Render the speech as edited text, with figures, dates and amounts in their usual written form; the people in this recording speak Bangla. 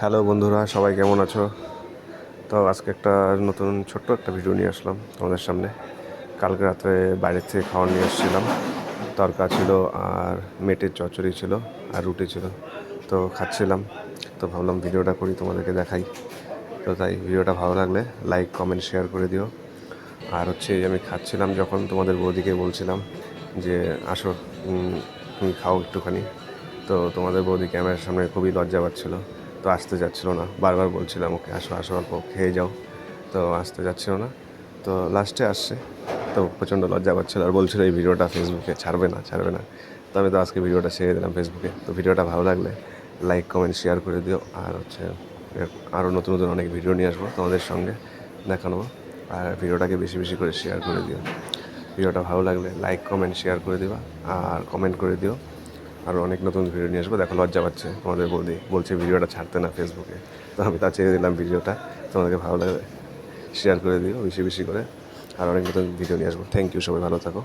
হ্যালো বন্ধুরা, সবাই কেমন আছো? তো আজকে একটা নতুন ছোট্ট একটা ভিডিও নিয়ে আসলাম তোমাদের সামনে। কালকে রাত্রে বাইরের থেকে খাবার নিয়ে এসেছিলাম। তরকা ছিল, আর মেটের চচ্চড়ি ছিল, আর রুটি ছিল। তো খাচ্ছিলাম, তো ভাবলাম ভিডিওটা করি, তোমাদেরকে দেখাই। তো তাই ভিডিওটা ভালো লাগলে লাইক কমেন্ট শেয়ার করে দিও। আর হচ্ছে আমি খাচ্ছিলাম যখন তোমাদের বৌদিকে বলছিলাম যে আসো, তুমি খাও একটুখানি। তো তোমাদের বৌদি ক্যামেরার সামনে খুবই লজ্জা পাচ্ছিল, তো আসতে যাচ্ছিলো না। বারবার বলছিলাম ওকে আসো আসো, অল্প খেয়ে যাও, তো আসতে যাচ্ছিলো না। তো লাস্টে আসছে, তো প্রচণ্ড লজ্জা পাচ্ছিলো আর বলছিল এই ভিডিওটা ফেসবুকে ছাড়বে না ছাড়বে না। তো আমি তো আজকে ভিডিওটা ছেড়ে দিলাম ফেসবুকে। তো ভিডিওটা ভালো লাগলে লাইক কমেন্ট শেয়ার করে দিও। আর হচ্ছে আরও নতুন নতুন অনেক ভিডিও নিয়ে আসবো তোমাদের সঙ্গে দেখানো। আর ভিডিওটাকে বেশি বেশি করে শেয়ার করে দিও। ভিডিওটা ভালো লাগলে লাইক কমেন্ট শেয়ার করে দিবা, আর কমেন্ট করে দিও। আরও অনেক নতুন ভিডিও নিয়ে আসবো। দেখো লজ্জা পাচ্ছে তোমাদের বৌদি, বলছে ভিডিওটা ছাড়তে না ফেসবুকে। তো আমি তা ছেড়ে দিলাম ভিডিওটা। তোমাদেরকে ভালো লাগলে শেয়ার করে দিও বেশি বেশি করে। আর অনেক নতুন ভিডিও নিয়ে আসবো। থ্যাংক ইউ, সবাই ভালো থাকো।